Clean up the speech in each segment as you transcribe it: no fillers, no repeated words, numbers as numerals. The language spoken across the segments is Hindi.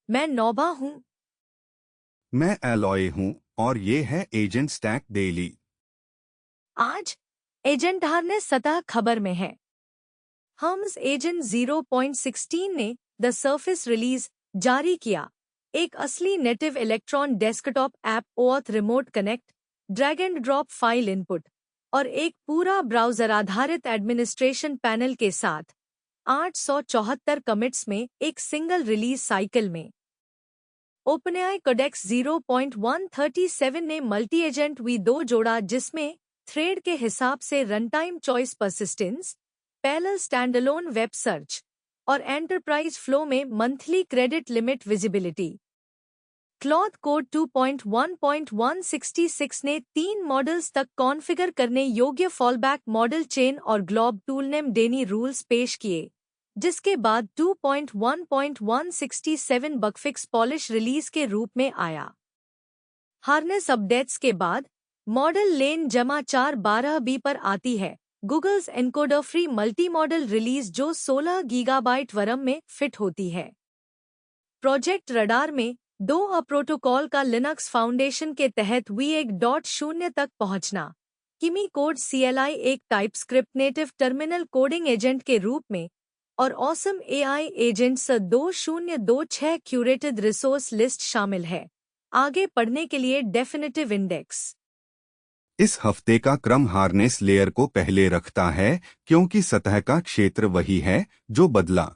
मैं नौबा हूँ। मैं एलॉय हूँ और ये है एजेंट स्टैक डेली। आज एजेंट हार्नेस सतह खबर में है। हम्स एजेंट 0.16 ने द सर्फेस रिलीज जारी किया, एक असली native electron desktop app oath remote connect, drag and drop file input और एक पूरा ब्राउजर आधारित एडमिनिस्ट्रेशन पैनल के साथ 874 कमिट्स में एक सिंगल रिलीज साइकिल में। ओपनएआई कोडेक्स 0.137 ने मल्टी एजेंट V2 जोड़ा, जिसमें थ्रेड के हिसाब से runtime choice persistence, parallel standalone web search और एंटरप्राइज फ्लो में monthly credit limit visibility. Cloth code 2.1.166 ने 3 मॉडल्स तक कॉन्फ़िगर करने योग्य फॉलबैक मॉडल चेन और ग्लोब टूलनेम डेनी रूल्स पेश किए, जिसके बाद 2.1.167 बगफिक्स पॉलिश रिलीज के रूप में आया। हार्नेस अपडेट्स के बाद मॉडल लेन जमा 412B पर आती है, Google's encoder free multimodal release जो 16 गीगाबाइट वरम में फिट होती है। प्रोजेक्ट रडार में 2 प्रोटोकॉल का लिनक्स फाउंडेशन के तहत V1.0 तक पहुंचना, किमी कोड CLI एक TypeScript native terminal coding agent के रूप में और awesome AI agents 2026 curated resource list शामिल है। आगे पढ़ने के लिए डेफिनेटिव इंडेक्स। इस हफ्ते का क्रम हार्नेस लेयर को पहले रखता है क्योंकि सतह का क्षेत्र वही है जो बदला।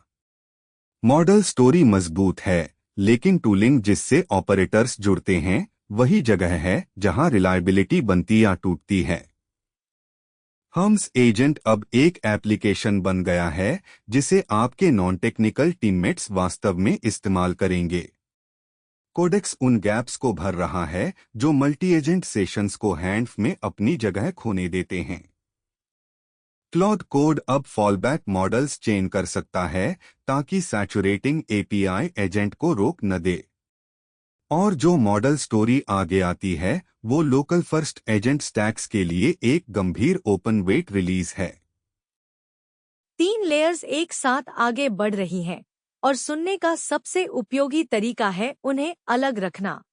मॉडल स्टोरी मजबूत है, लेकिन टूलिंग जिससे ऑपरेटर्स जुड़ते हैं वही जगह है जहां रिलायबिलिटी बनती या टूटती है। हम्स एजेंट अब एक एप्लीकेशन बन गया है जिसे आपके नॉन टेक्निकल टीममेट्स वास्तव में इस्तेमाल करेंगे। कोडेक्स उन गैप्स को भर रहा है जो मल्टी एजेंट सेशंस को हैंड्स में अपनी जगह खोने देते हैं। क्लॉड कोड अब फॉलबैक मॉडल्स चेन कर सकता है ताकि सैचुरेटिंग API एजेंट को रोक न दे। और जो मॉडल स्टोरी आगे आती है वो लोकल फर्स्ट एजेंट स्टैक्स के लिए एक गंभीर ओपन वेट रिलीज है। 3 लेयर्स एक साथ आगे बढ़ रही हैं और सुनने का सबसे उपयोगी तरीका है उन्हें अलग रखना।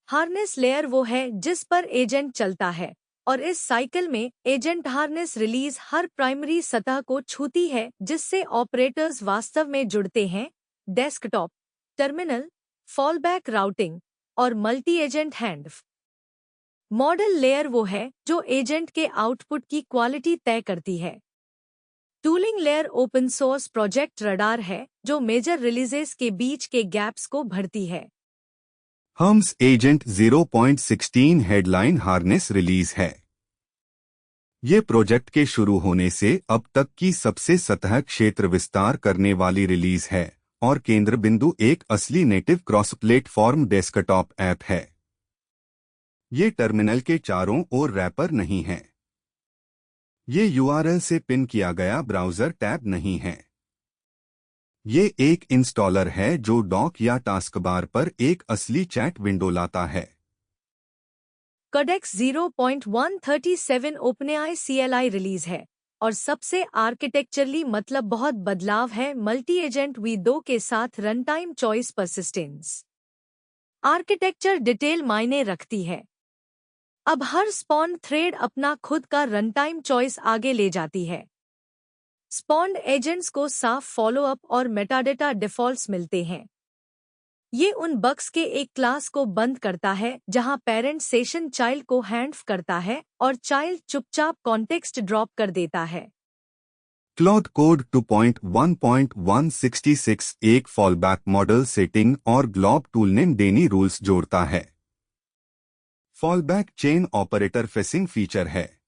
हार्नेस लेयर वो है जिस पर एजेंट चलता है और इस साइकिल में एजेंट हार्नेस रिलीज हर प्राइमरी सतह को छूती है जिससे ऑपरेटर्स वास्तव में जुड़ते हैं, डेस्कटॉप, टर्मिनल, फॉलबैक राउटिंग और मल्टी एजेंट हैंडऑफ। मॉडल लेयर वो है जो एजेंट के आउटपुट की क्वालिटी तय करती है। Tooling layer open source project radar है जो मेजर रिलीजेस के बीच के गैप्स को भरती है। Hums agent 0.16 headline harness release है। ये प्रोजेक्ट के शुरू होने से अब तक की सबसे सतह क्षेत्र विस्तार करने वाली रिलीज है और केंद्र बिंदु एक असली native cross platform desktop app है। ये टर्मिनल के चारों ओर रैपर नहीं है। ये URL से पिन किया गया ब्राउज़र टैब नहीं है। ये एक इंस्टॉलर है जो डॉक या टास्कबार पर एक असली चैट विंडो लाता है। कोडेक्स 0.137 ओपनएआई CLI रिलीज है और सबसे आर्किटेक्चरली मतलब बहुत बदलाव है मल्टी एजेंट V2 के साथ runtime choice persistence. Architecture detail मायने रखती है। अब हर स्पॉन थ्रेड अपना खुद का रनटाइम चॉइस आगे ले जाती है। स्पॉन्ड एजेंट्स को साफ फॉलोअप और मेटाडेटा डिफॉल्ट्स मिलते हैं। ये उन बग्स के एक क्लास को बंद करता है जहां पेरेंट सेशन चाइल्ड को हैंडऑफ करता है और चाइल्ड चुपचाप कॉन्टेक्स्ट ड्रॉप कर देता है। क्लॉड कोड 2.1.166 एक फॉलबैक मॉडल सेटिंग और ग्लोब टूलनेम डेनी रूल्स जोड़ता है। Fallback chain operator facing feature है।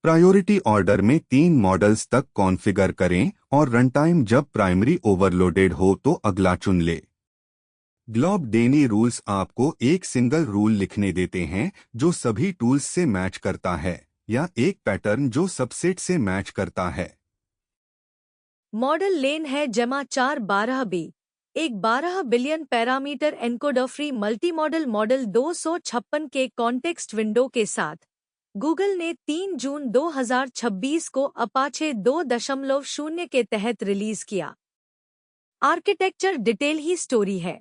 प्रायोरिटी ऑर्डर में 3 मॉडल्स तक कॉन्फ़िगर करें और रनटाइम जब प्राइमरी ओवरलोडेड हो तो अगला चुन ले। ग्लोब डेनी रूल्स आपको एक सिंगल रूल लिखने देते हैं जो सभी टूल्स से मैच करता है या एक पैटर्न जो सबसेट से मैच करता है। मॉडल लेन है जमा 412B, एक 12 billion parameter encoder free multi modal model 256 के कॉन्टेक्स्ट विंडो के साथ गूगल ने 3 जून 2026 को अपाचे 2.0 के तहत रिलीज किया। आर्किटेक्चर डिटेल ही स्टोरी है।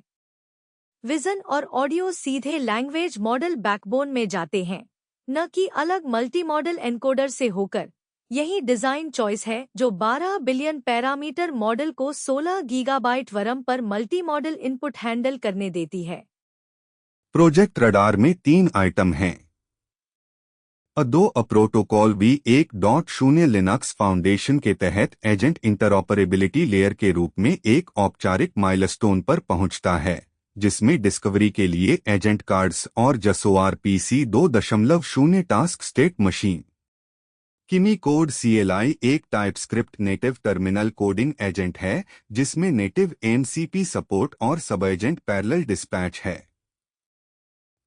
विजन और ऑडियो सीधे लैंग्वेज मॉडल बैकबोन में जाते हैं, न कि अलग मल्टी मॉडल एनकोडर से होकर। यही डिजाइन चॉइस है जो 12 बिलियन पैरामीटर मॉडल को 16 गीगाबाइट वरम पर मल्टी मॉडल इनपुट हैंडल करने देती है। प्रोजेक्ट रडार में 3 आइटम हैं। A2 protocol V1.0 Linux foundation के तहत एजेंट इंटरऑपरेबिलिटी लेयर के रूप में एक औपचारिक माइलस्टोन पर पहुंचता है, जिसमें डिस्कवरी के लिए एजेंट कार्ड्स और जसोआर PC 2.0 टास्क स्टेट मशीन। किमी कोड CLI एक TypeScript native terminal coding agent है, जिसमें नेटिव MCP सपोर्ट और सब एजेंट पैरेलल डिस्पैच है।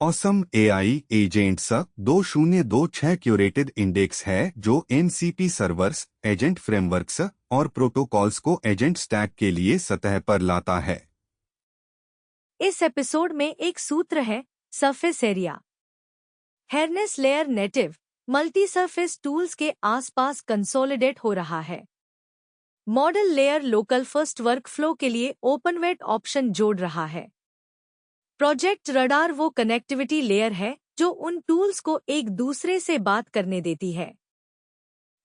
Awesome AI agents 2026 curated index है जो MCP सर्वर्स, एजेंट फ्रेमवर्क्स और प्रोटोकॉल्स को एजेंट स्टैक के लिए सतह पर लाता है। इस एपिसोड में एक सूत्र है, surface area. Harness layer native multi surface tools के आसपास कंसोलिडेट हो रहा है। Model layer local first workflow के लिए ओपनवेट ऑप्शन जोड़ रहा है। प्रोजेक्ट रडार वो कनेक्टिविटी लेयर है जो उन टूल्स को एक दूसरे से बात करने देती है।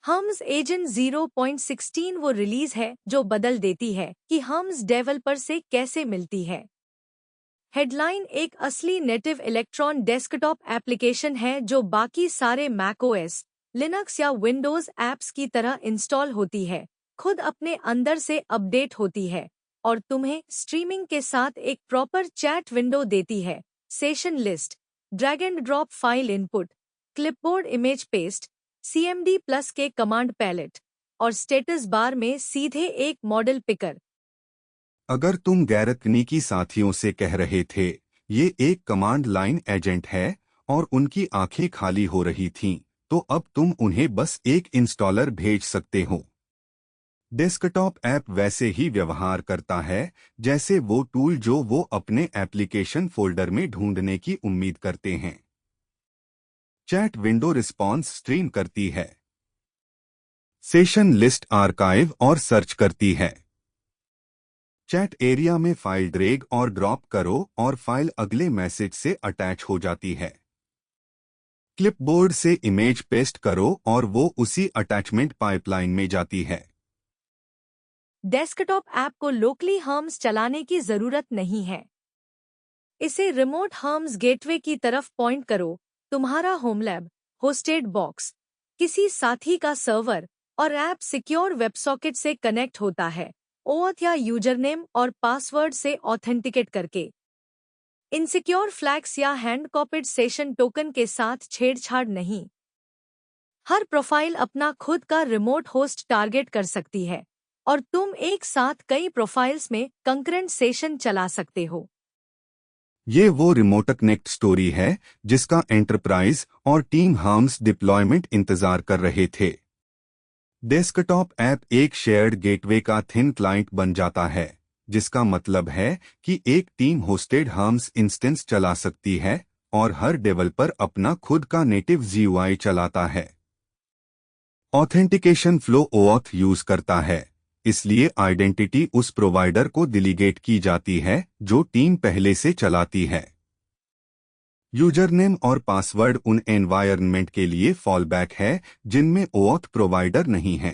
हम्स एजेंट 0.16 वो रिलीज है जो बदल देती है कि हम्स डेवलपर से कैसे मिलती है। हेडलाइन एक असली नेटिव इलेक्ट्रॉन डेस्कटॉप एप्लीकेशन है जो बाकी सारे मैकओएस, लिनक्स या विंडोज ऐप्स की तरह इंस्टॉल होती है, खुद अपने अंदर से अपडेट होती है और तुम्हें स्ट्रीमिंग के साथ एक प्रॉपर चैट विंडो देती है। Session list, drag and drop file input, clipboard image paste, CMD plus के कमांड पैलेट और स्टेटस बार में सीधे एक मॉडल पिकर। अगर तुम गैर तकनीकी साथियों से कह रहे थे ये एक कमांड लाइन एजेंट है और उनकी आंखें खाली हो रही थीं, तो अब तुम उन्हें बस एक इंस्टॉलर भेज सकते हो। डेस्कटॉप ऐप वैसे ही व्यवहार करता है जैसे वो टूल जो वो अपने एप्लीकेशन फोल्डर में ढूंढने की उम्मीद करते हैं। चैट विंडो रिस्पॉन्स स्ट्रीम करती है, सेशन लिस्ट आर्काइव और सर्च करती है। चैट एरिया में फाइल ड्रैग और ड्रॉप करो और फाइल अगले मैसेज से अटैच हो जाती है। क्लिपबोर्ड से इमेज पेस्ट करो और वो उसी अटैचमेंट पाइपलाइन में जाती है। डेस्कटॉप ऐप को लोकली हम्स चलाने की जरूरत नहीं है। इसे रिमोट हम्स गेटवे की तरफ पॉइंट करो। तुम्हारा होमलैब, होस्टेड बॉक्स, किसी साथी का सर्वर और ऐप सिक्योर वेबसॉकेट से कनेक्ट होता है, OAuth या यूजरनेम और पासवर्ड से ऑथेंटिकेट करके। इनसिक्योर फ्लैग्स या हैंड कॉपीड सेशन टोकन के साथ छेड़छाड़ नहीं। हर प्रोफाइल अपना खुद का रिमोट होस्ट टारगेट कर सकती है और तुम एक साथ कई प्रोफाइल्स में कंकरेंट सेशन चला सकते हो। ये वो रिमोट कनेक्ट स्टोरी है जिसका एंटरप्राइज और टीम हम्स डिप्लॉयमेंट इंतजार कर रहे थे। डेस्कटॉप ऐप एक शेयर्ड गेटवे का थिन क्लाइंट बन जाता है, जिसका मतलब है कि एक टीम होस्टेड हम्स इंस्टेंस चला सकती है और हर डेवलपर अपना खुद का नेटिव GUI चलाता है। ऑथेंटिकेशन फ्लो OAuth यूज करता है, इसलिए आइडेंटिटी उस प्रोवाइडर को डिलीगेट की जाती है जो टीम पहले से चलाती है। यूजरनेम और पासवर्ड उन एनवायरनमेंट के लिए फॉलबैक है जिनमें OAuth प्रोवाइडर नहीं है।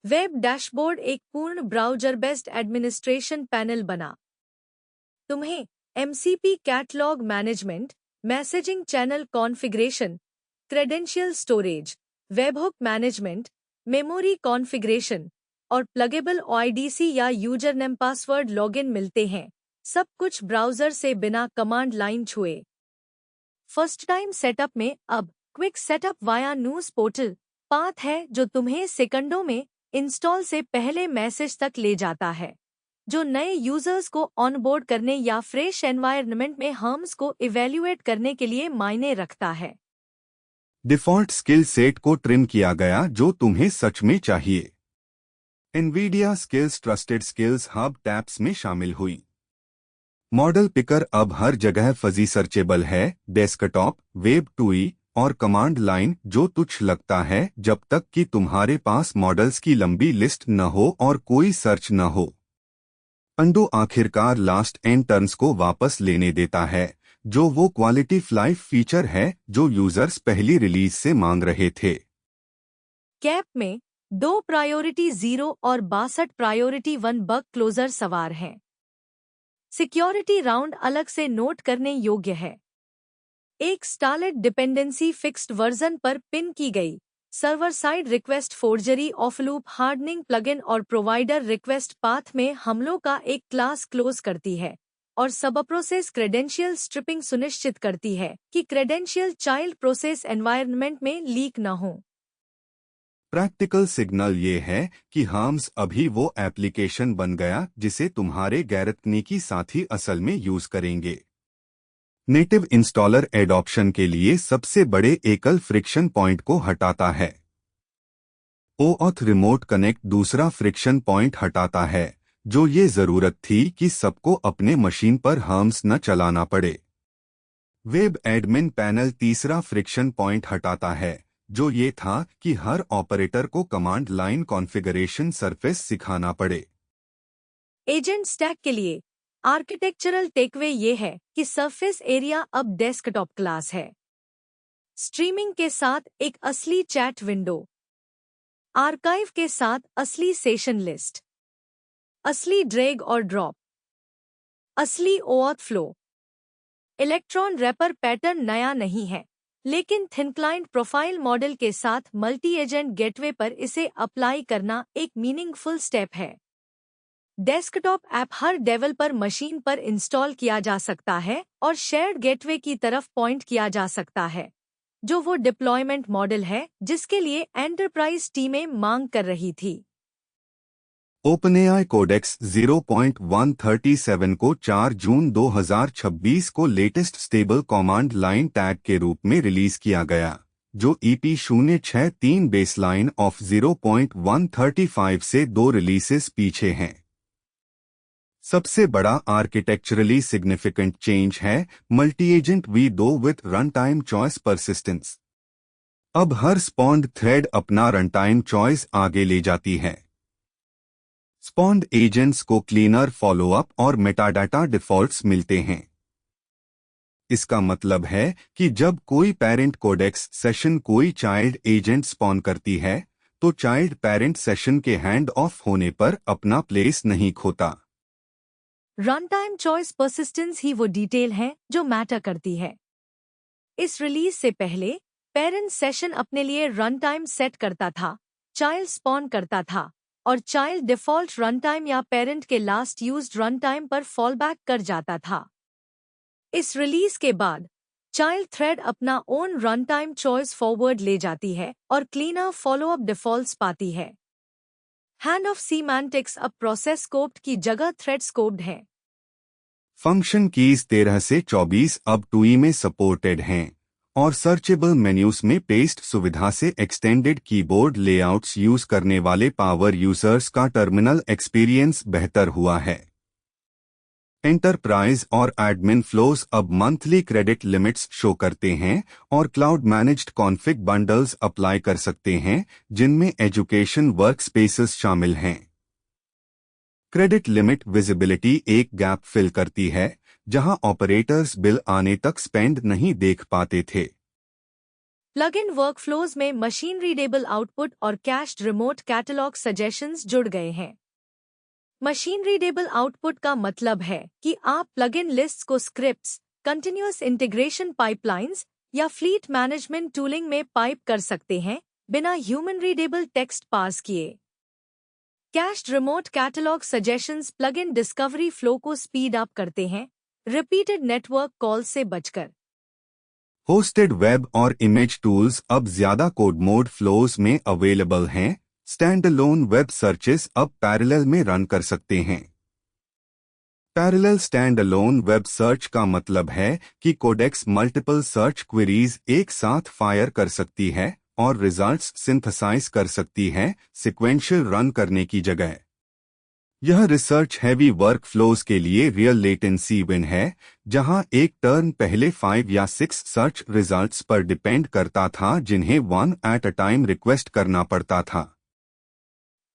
वेब डैशबोर्ड एक पूर्ण ब्राउज़र बेस्ड एडमिनिस्ट्रेशन पैनल बना। तुम्हें MCP catalogue management, messaging channel configuration, credential storage, webhook management, memory configuration और प्लगेबल OIDC या यूजरनेम पासवर्ड लॉगिन मिलते हैं, सब कुछ ब्राउज़र से बिना कमांड लाइन छुए। फर्स्ट टाइम सेटअप में अब quick setup via news portal path है जो तुम्हें सेकंडों में इंस्टॉल से पहले मैसेज तक ले जाता है, जो नए यूजर्स को ऑनबोर्ड करने या फ्रेश एनवायरनमेंट में हम्स को इवैल्यूएट करने के लिए मायने रखता है। डिफ़ॉल्ट स्किल सेट को ट्रिम किया गया जो तुम्हें सच में चाहिए। NVIDIA skills trusted skills hub tabs में शामिल हुई। मॉडल पिकर अब हर जगह फजी सर्चेबल है, डेस्कटॉप, वेब टूई और कमांड लाइन, जो तुच्छ लगता है जब तक कि तुम्हारे पास मॉडल्स की लंबी लिस्ट न हो और कोई सर्च न हो। अंडो आखिरकार लास्ट एन टर्न्स को वापस लेने देता है, जो वो क्वालिटी ऑफ लाइफ फीचर है जो यूजर्स पहली रिलीज से मांग रहे थे। कैप में 2 प्रायोरिटी 0 और 62 प्रायोरिटी 1 बग क्लोजर सवार हैं। सिक्योरिटी राउंड अलग से नोट करने योग्य है। एक स्टारलेट डिपेंडेंसी फिक्स्ड वर्जन पर पिन की गई। Server side request forgery of loop hardening plugin और प्रोवाइडर रिक्वेस्ट पाथ में हमलों का एक क्लास क्लोज करती है और सब प्रोसेस क्रेडेंशियल स्ट्रिपिंग सुनिश्चित करती है कि क्रेडेंशियल चाइल्ड प्रोसेस एनवायरनमेंट में लीक न हो। प्रैक्टिकल सिग्नल ये है कि हार्म्स अभी वो एप्लीकेशन बन गया जिसे तुम्हारे गैर तकनीकी साथी असल में यूज करेंगे। नेटिव इंस्टॉलर एडॉप्शन के लिए सबसे बड़े एकल फ्रिक्शन पॉइंट को हटाता है। OAuth रिमोट कनेक्ट दूसरा फ्रिक्शन पॉइंट हटाता है, जो ये जरूरत थी कि सबको अपने मशीन पर हार्म्स न चलाना पड़े। वेब एडमिन पैनल तीसरा फ्रिक्शन पॉइंट हटाता है, जो ये था कि हर ऑपरेटर को कमांड लाइन कॉन्फ़िगरेशन सरफेस सिखाना पड़े। एजेंट स्टैक के लिए आर्किटेक्चरल टेकवे ये है कि सरफेस एरिया अब डेस्कटॉप क्लास है। स्ट्रीमिंग के साथ एक असली चैट विंडो, आर्काइव के साथ असली सेशन लिस्ट, असली ड्रैग और ड्रॉप, असली OAuth फ्लो। इलेक्ट्रॉन रैपर पैटर्न नया नहीं है, लेकिन थिन क्लाइंट प्रोफाइल मॉडल के साथ मल्टी एजेंट गेटवे पर इसे अप्लाई करना एक मीनिंगफुल स्टेप है। डेस्कटॉप ऐप हर डेवलपर मशीन पर इंस्टॉल किया जा सकता है और शेयर्ड गेटवे की तरफ पॉइंट किया जा सकता है, जो वो डिप्लॉयमेंट मॉडल है जिसके लिए एंटरप्राइज टीमें मांग कर रही थी। OpenAI कोडेक्स 0.137 को 4 जून 2026 को latest stable command line tag के रूप में रिलीज किया गया, जो EP063 बेसलाइन ऑफ 0.135 से 2 रिलीसेस पीछे हैं। सबसे बड़ा आर्किटेक्चरली सिग्निफिकेंट चेंज है multi agent V2 with run time choice persistence. अब हर स्पॉन्ड थ्रेड अपना रन टाइम चॉइस आगे ले जाती है। स्पॉन्ड एजेंट्स को क्लीनर फॉलोअप और मेटाडाटा डिफॉल्ट्स मिलते हैं। इसका मतलब है कि जब कोई पेरेंट कोडेक्स सेशन कोई चाइल्ड एजेंट स्पॉन करती है, तो चाइल्ड पेरेंट सेशन के हैंड ऑफ होने पर अपना प्लेस नहीं खोता। रन टाइम चॉइस परसिस्टेंस ही वो डिटेल है जो मैटर करती है। इस रिलीज से पहले पेरेंट सेशन अपने लिए रन टाइम सेट करता था, चाइल्ड स्पॉन करता था और चाइल्ड डिफॉल्ट रन टाइम या पेरेंट के लास्ट यूज्ड रन टाइम पर फॉलबैक कर जाता था। इस रिलीज के बाद चाइल्ड थ्रेड अपना own run time choice forward ले जाती है और क्लीनर फॉलोअप डिफॉल्ट्स पाती है। हैंड ऑफ सीमेंटिक्स अब प्रोसेस स्कोप्ड की जगह थ्रेड स्कोप्ड है। फंक्शन कीज 13 से 24 अब टूई में सपोर्टेड हैं और सर्चेबल मेन्यूज में पेस्ट सुविधा से एक्सटेंडेड कीबोर्ड लेआउट्स यूज करने वाले पावर यूजर्स का टर्मिनल एक्सपीरियंस बेहतर हुआ है। एंटरप्राइज और एडमिन फ्लोज अब मंथली क्रेडिट लिमिट्स शो करते हैं और cloud managed config bundles apply कर सकते हैं, जिनमें एजुकेशन वर्कस्पेसेस शामिल हैं। क्रेडिट लिमिट विजिबिलिटी एक गैप फिल करती है जहां ऑपरेटर्स बिल आने तक स्पेंड नहीं देख पाते थे। प्लगइन वर्कफ्लोज में मशीन रीडेबल आउटपुट और कैश्ड रिमोट कैटलॉग सजेशंस जुड़ गए हैं। मशीन रीडेबल आउटपुट का मतलब है कि आप प्लगइन लिस्ट्स को स्क्रिप्ट्स, कंटिन्यूअस इंटीग्रेशन पाइपलाइंस या फ्लीट मैनेजमेंट टूलिंग में पाइप कर सकते हैं बिना ह्यूमन रीडेबल टेक्स्ट पार्स किए। Cached remote catalogue suggestions plugin discovery flow को स्पीड अप करते हैं, रिपीटेड नेटवर्क कॉल से बचकर। होस्टेड वेब और इमेज टूल्स अब ज्यादा कोड मोड फ्लोज में अवेलेबल हैं। स्टैंडअलोन वेब सर्चेस अब पैरेलल में रन कर सकते हैं। पैरेलल स्टैंडअलोन वेब सर्च का मतलब है कि कोडेक्स मल्टीपल सर्च क्वेरीज एक साथ फायर कर सकती है और रिजल्ट्स सिंथेसाइज कर सकती है, सिक्वेंशियल रन करने की जगह। यह रिसर्च हैवी वर्कफ्लोज के लिए रियल लेटेंसी विन है, जहां एक टर्न पहले 5 या 6 सर्च रिजल्ट्स पर डिपेंड करता था जिन्हें 1 एट अ टाइम रिक्वेस्ट करना पड़ता था।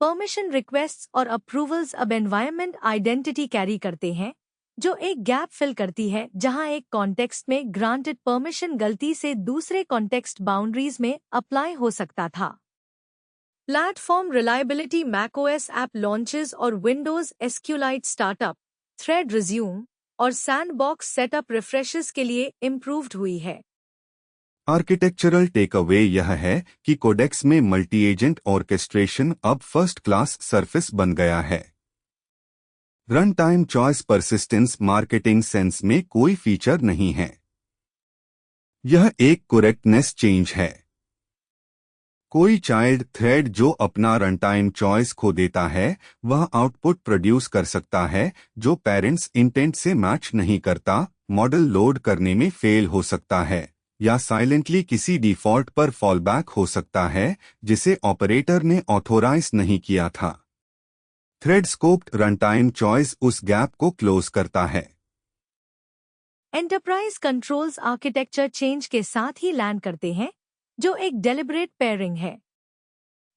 परमिशन रिक्वेस्ट्स और अप्रूवल्स अब एनवायरनमेंट आइडेंटिटी कैरी करते हैं, जो एक गैप फिल करती है जहां एक कॉन्टेक्स्ट में ग्रांटेड परमिशन गलती से दूसरे कॉन्टेक्स्ट बाउंड्रीज में अप्लाई हो सकता था। Platform reliability macOS app launches और Windows SQLite startup, thread resume और सैंडबॉक्स सेटअप रिफ्रेशेस के लिए इम्प्रूव्ड हुई है। आर्किटेक्चरल टेकअवे यह है कि कोडेक्स में मल्टी एजेंट ऑर्केस्ट्रेशन अब फर्स्ट क्लास सर्फिस बन गया है। Run time choice persistence marketing sense में कोई फीचर नहीं है। यह एक करेक्टनेस चेंज है। कोई चाइल्ड थ्रेड जो अपना रन टाइम चॉइस खो देता है वह आउटपुट प्रोड्यूस कर सकता है जो पेरेंट्स इंटेंट से मैच नहीं करता, मॉडल लोड करने में फेल हो सकता है या साइलेंटली किसी डिफॉल्ट पर फॉलबैक हो सकता है जिसे ऑपरेटर ने ऑथोराइज नहीं किया था। थ्रेड स्कोप्ड रनटाइम चॉइस उस गैप को क्लोज करता है। एंटरप्राइज कंट्रोल्स आर्किटेक्चर चेंज के साथ ही लैंड करते हैं, जो एक डेलिब्रेट पेयरिंग है।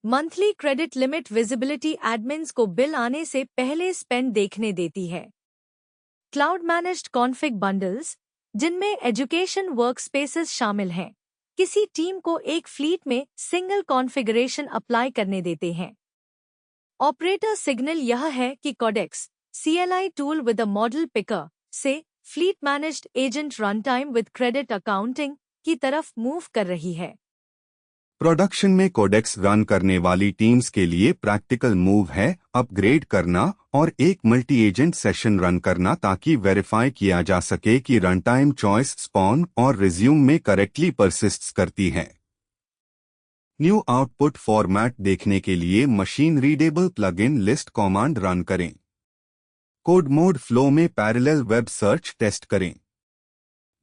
Monthly credit limit visibility admins को बिल आने से पहले स्पेंड देखने देती है। क्लाउड मैनेज्ड कॉन्फ़िग बंडल्स, जिनमें एजुकेशन वर्कस्पेसेस शामिल हैं, किसी टीम को एक फ्लीट में सिंगल कॉन्फ़िगरेशन अप्लाई करने देते हैं। ऑपरेटर सिग्नल यह है कि Codex CLI tool with a model picker से fleet managed agent runtime with credit accounting की तरफ मूव कर रही है। प्रोडक्शन में कोडेक्स रन करने वाली टीम्स के लिए प्रैक्टिकल मूव है अपग्रेड करना और एक मल्टी एजेंट सेशन रन करना ताकि वेरीफाई किया जा सके कि रन टाइम चॉइस स्पॉन और रिज्यूम में करेक्टली परसिस्ट करती है। न्यू आउटपुट फॉर्मेट देखने के लिए machine readable plugin list command run करें। कोड मोड फ्लो में पैरेलल वेब सर्च टेस्ट करें।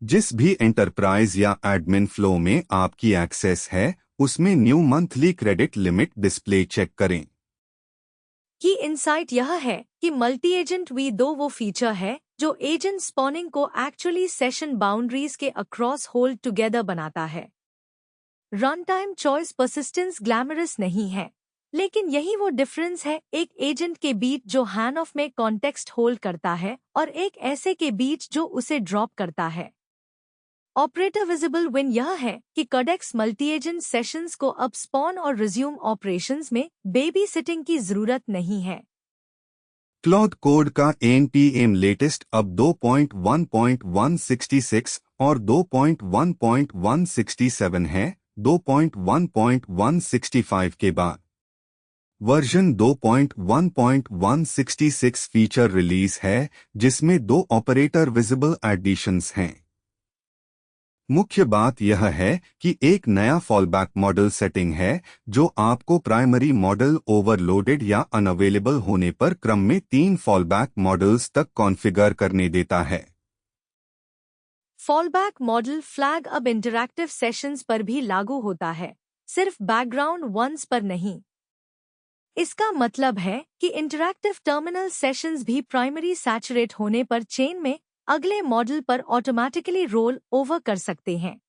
जिस भी एंटरप्राइज या एडमिन फ्लो में आपकी एक्सेस है उसमें new monthly credit limit display check करें। की इनसाइट यह है कि मल्टी एजेंट V2 वो फीचर है जो एजेंट स्पॉनिंग को एक्चुअली सेशन बाउंड्रीज के अक्रॉस होल्ड टुगेदर बनाता है। Run time choice persistence glamorous नहीं है, लेकिन यही वो डिफरेंस है एक एजेंट के बीच जो हैंड ऑफ में कॉन्टेक्स्ट होल्ड करता है और एक ऐसे के बीच जो उसे ड्रॉप करता है। ऑपरेटर विजिबल विन यह है कि कोडेक्स मल्टी एजेंट सेशंस को अब स्पॉन और रिज्यूम ऑपरेशंस में बेबी सिटिंग की जरूरत नहीं है। क्लॉड कोड का NPM लेटेस्ट अब 2.1.166 और 2.1.167 है, 2.1.165 के बाद वर्जन 2.1.166 फीचर रिलीज है जिसमें 2 ऑपरेटर विजिबल एडिशंस हैं। मुख्य बात यह है कि एक नया फॉलबैक मॉडल सेटिंग है जो आपको प्राइमरी मॉडल ओवरलोडेड या अनअवेलेबल होने पर क्रम में 3 फॉलबैक मॉडल्स तक कॉन्फ़िगर करने देता है। फॉलबैक मॉडल फ्लैग अब इंटरैक्टिव सेशंस पर भी लागू होता है, सिर्फ बैकग्राउंड वंस पर नहीं। इसका मतलब है कि इंटरैक्टिव टर्मिनल सेशंस भी प्राइमरी सैचुरेट होने पर चेन में अगले मॉडल पर ऑटोमैटिकली रोल ओवर कर सकते हैं।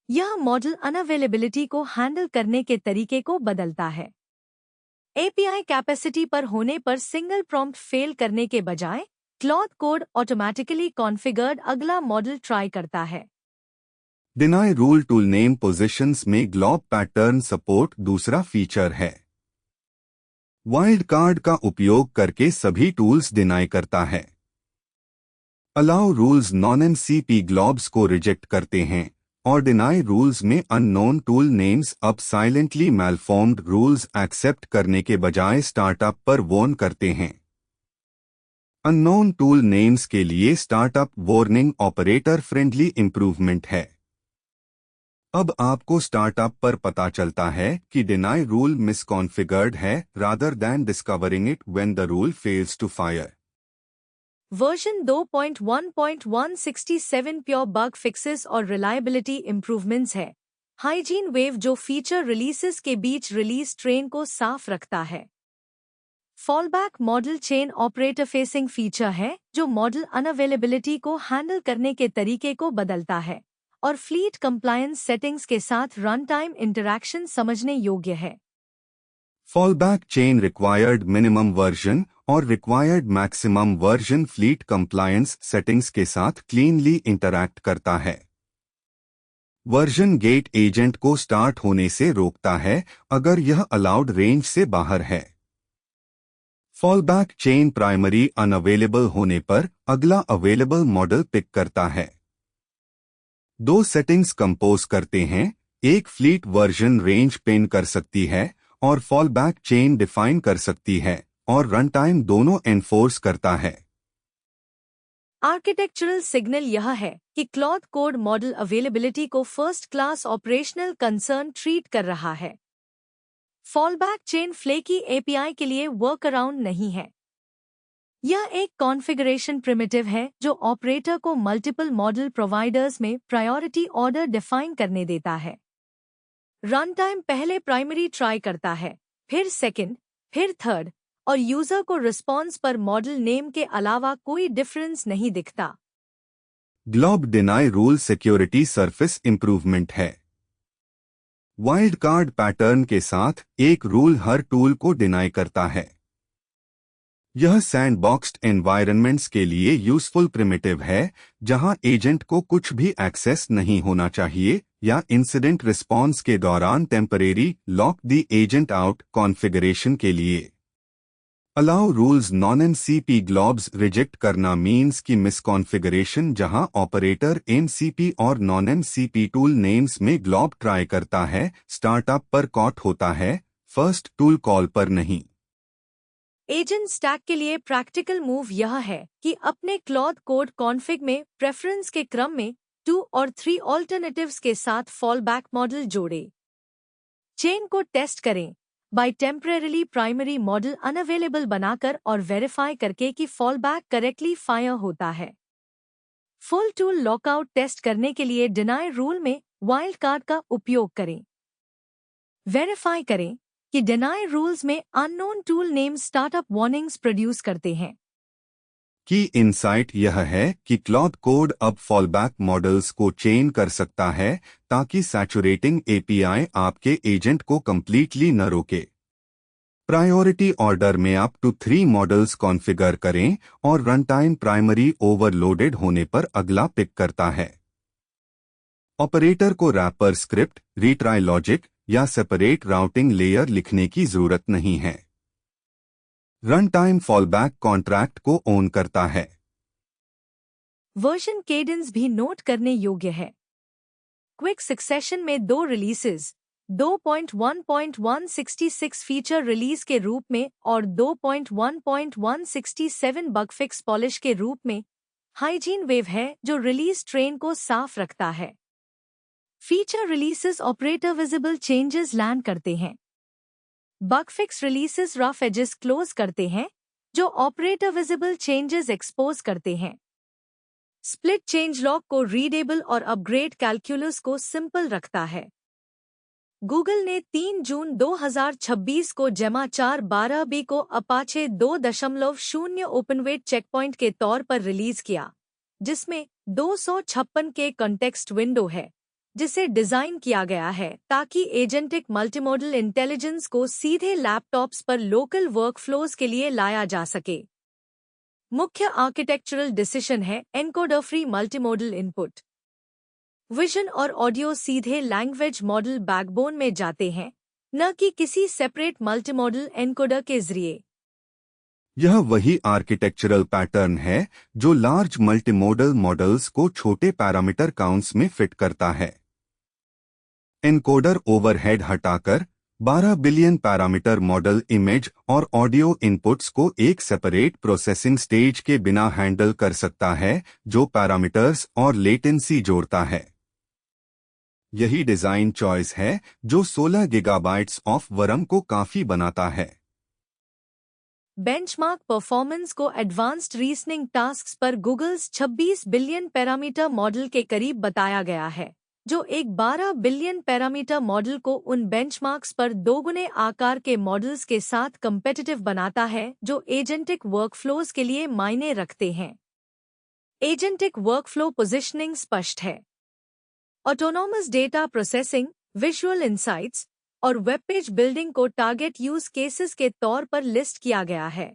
यह मॉडल अनअवेलेबिलिटी को हैंडल करने के तरीके को बदलता है। API कैपेसिटी पर होने पर सिंगल प्रॉम्प्ट फेल करने के बजाय क्लॉड कोड ऑटोमैटिकली कॉन्फ़िगर्ड अगला मॉडल ट्राई करता है। Deny rule tool name positions में ग्लॉब पैटर्न सपोर्ट दूसरा फीचर है। वाइल्ड कार्ड का उपयोग करके सभी टूल्स डिनाई करता है। अलाउ रूल्स नॉन MCP ग्लॉब्स को रिजेक्ट करते हैं और डिनाई रूल्स में अननोन टूल नेम्स अब साइलेंटली मैलफॉर्म्ड रूल्स एक्सेप्ट करने के बजाय स्टार्टअप पर वॉर्न करते हैं। अननोन टूल नेम्स के लिए startup warning operator friendly improvement है। अब आपको स्टार्टअप पर पता चलता है कि डिनाई रूल मिसकॉन्फ़िगर्ड है rather than discovering it when the rule fails to fire. Version 2.1.167 pure bug fixes और रिलायबिलिटी इम्प्रूवमेंट्स है। हाइजीन वेव जो फीचर रिलीजेस के बीच रिलीज ट्रेन को साफ रखता है। Fallback model chain operator facing feature है जो मॉडल अनअवेलेबिलिटी को हैंडल करने के तरीके को बदलता है और फ्लीट कंप्लायंस सेटिंग्स के साथ रन टाइम इंटरैक्शन समझने योग्य है। Fallback chain required minimum version और required maximum version fleet compliance settings के साथ क्लीनली इंटरैक्ट करता है। वर्जन गेट एजेंट को स्टार्ट होने से रोकता है अगर यह अलाउड रेंज से बाहर है। फॉलबैक चेन प्राइमरी अनअवेलेबल होने पर अगला अवेलेबल मॉडल पिक करता है। दो सेटिंग्स कंपोज करते हैं, एक फ्लीट वर्जन रेंज पिन कर सकती है और फॉलबैक चेन डिफाइन कर सकती है और रन टाइम दोनों एनफोर्स करता है। आर्किटेक्चरल सिग्नल यह है कि क्लॉथ कोड मॉडल अवेलेबिलिटी को first class operational concern treat कर रहा है। फॉलबैक चेन फ्लेकी एपीआई के लिए वर्क अराउंड नहीं है। यह एक कॉन्फ़िगरेशन प्रिमिटिव है जो ऑपरेटर को मल्टीपल मॉडल प्रोवाइडर्स में प्रायोरिटी ऑर्डर डिफाइन करने देता है। रन टाइम पहले प्राइमरी ट्राई करता है, फिर सेकंड, फिर थर्ड और यूजर को रिस्पॉन्स पर मॉडल नेम के अलावा कोई डिफरेंस नहीं दिखता। Globe deny rule security surface improvement है। वाइल्ड कार्ड पैटर्न के साथ एक रूल हर टूल को डिनाई करता है। यह सैंडबॉक्स्ड एनवायरनमेंट्स के लिए यूजफुल प्रिमिटिव है जहां एजेंट को कुछ भी एक्सेस नहीं होना चाहिए या इंसिडेंट रिस्पॉन्स के दौरान temporary lock the agent out configuration के लिए। Allow rules non MCP globs reject करना मीन्स की मिसकॉन्फ़िगरेशन जहां ऑपरेटर एमसीपी और नॉन एमसीपी टूल नेम्स में ग्लॉब ट्राई करता है, स्टार्टअप पर कॉट होता है, फर्स्ट टूल कॉल पर नहीं। एजेंट स्टैक के लिए प्रैक्टिकल मूव यह है कि अपने क्लॉथ कोड कॉन्फ़िग में प्रेफरेंस के क्रम में 2 और 3 ऑल्टरनेटिव्स के साथ फॉलबैक मॉडल जोड़े। चेन को टेस्ट करें by temporarily primary model unavailable बनाकर और वेरीफाई करके कि फॉलबैक करेक्टली फायर होता है। फुल टूल लॉकआउट टेस्ट करने के लिए डिनाई रूल में वाइल्ड कार्ड का उपयोग करें। वेरीफाई करें कि डिनाई रूल्स में unknown tool name startup warnings produce करते हैं। की इनसाइट यह है कि क्लॉथ कोड अब फॉलबैक मॉडल्स को चेन कर सकता है ताकि सैचुरेटिंग एपीआई आपके एजेंट को कंप्लीटली न रोके। प्रायोरिटी ऑर्डर में अप टू 3 मॉडल्स कॉन्फ़िगर करें और रन टाइम प्राइमरी ओवरलोडेड होने पर अगला पिक करता है। ऑपरेटर को रैपर स्क्रिप्ट, रीट्राई लॉजिक या सेपरेट राउटिंग लेयर लिखने की जरूरत नहीं है। रन टाइम फॉलबैक कॉन्ट्रैक्ट को ओन करता है। वर्जन केडेंस भी नोट करने योग्य है। क्विक सक्सेशन में 2 रिलीजेस 2.1.166 फीचर रिलीज के रूप में और 2.1.167 बग फिक्स पॉलिश के रूप में हाइजीन वेव है जो रिलीज ट्रेन को साफ रखता है। Feature releases operator visible changes land करते हैं। Bug fix releases rough edges close करते हैं जो ऑपरेटर विजिबल चेंजेस एक्सपोज करते हैं। स्प्लिट चेंज लॉग को रीडेबल और अपग्रेड कैलकुलस को सिंपल रखता है। गूगल ने 3 जून 2026 को जेमा 412B को अपाचे 2.0 ओपनवेट चेकपॉइंट के तौर पर रिलीज किया, जिसमें 256 के कॉन्टेक्स्ट विंडो है, जिसे डिजाइन किया गया है ताकि एजेंटिक मल्टीमोडल इंटेलिजेंस को सीधे लैपटॉप्स पर लोकल वर्कफ्लोज के लिए लाया जा सके। मुख्य आर्किटेक्चरल डिसीजन है encoder free multimodal input. Vision और ऑडियो सीधे लैंग्वेज मॉडल बैकबोन में जाते हैं, न कि किसी सेपरेट मल्टीमोडल एनकोडर के जरिए। यह वही आर्किटेक्चरल पैटर्न है जो लार्ज मल्टीमोडल मॉडल्स को छोटे पैरामीटर काउंट्स में फिट करता है। एनकोडर ओवरहेड हटाकर 12 बिलियन पैरामीटर मॉडल इमेज और ऑडियो इनपुट्स को एक सेपरेट प्रोसेसिंग स्टेज के बिना हैंडल कर सकता है जो पैरामीटर्स और लेटेंसी जोड़ता है। यही डिजाइन चॉइस है जो 16 गीगाबाइट्स ऑफ वरम को काफी बनाता है। बेंचमार्क परफॉर्मेंस को एडवांस्ड रीजनिंग टास्क्स पर गूगल्स 26 बिलियन पैरामीटर मॉडल के करीब बताया गया है, जो एक 12 बिलियन पैरामीटर मॉडल को उन बेंचमार्क्स पर दोगुने आकार के मॉडल्स के साथ कम्पेटिटिव बनाता है जो एजेंटिक वर्कफ्लोज के लिए मायने रखते हैं। एजेंटिक वर्कफ्लो पोजिशनिंग स्पष्ट है। Autonomous data processing, visual insights, और वेब पेज बिल्डिंग को टारगेट यूज केसेस के तौर पर लिस्ट किया गया है।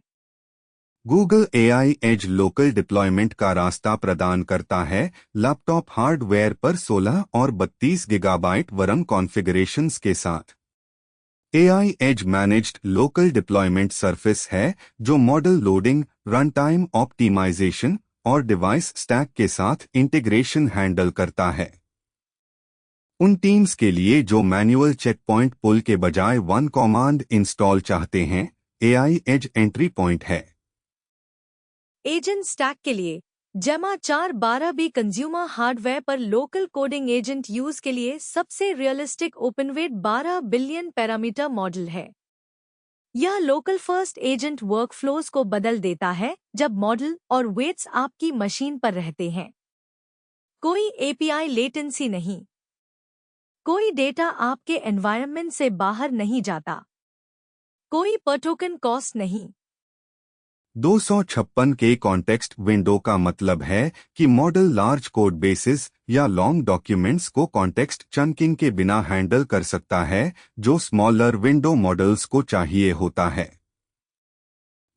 Google AI edge local deployment का रास्ता प्रदान करता है। लैपटॉप हार्डवेयर पर 16 और 32 गीगाबाइट वरम कॉन्फ़िगरेशंस के साथ। AI edge managed local deployment surface है जो model loading, run time optimisation और डिवाइस स्टैक के साथ इंटीग्रेशन हैंडल करता है। उन टीम्स के लिए जो मैनुअल चेकपॉइंट पुल के बजाय वन कमांड इंस्टॉल चाहते हैं, AI एज एंट्री पॉइंट है। एजेंट स्टैक के लिए जेमा 412 भी कंज्यूमर हार्डवेयर पर लोकल कोडिंग एजेंट यूज के लिए सबसे रियलिस्टिक ओपनवेट 12 बिलियन पैरामीटर मॉडल है। यह लोकल फर्स्ट एजेंट वर्कफ्लोज को बदल देता है जब मॉडल और वेट्स आपकी मशीन पर रहते हैं। कोई API लेटेंसी नहीं, कोई डेटा आपके एनवायरनमेंट से बाहर नहीं जाता, कोई पर टोकन कॉस्ट नहीं। 256 के कॉन्टेक्स्ट विंडो का मतलब है कि मॉडल लार्ज कोड बेसिस या लॉन्ग डॉक्यूमेंट्स को कॉन्टेक्स्ट चंकिंग के बिना हैंडल कर सकता है, जो स्मॉलर विंडो मॉडल्स को चाहिए होता है।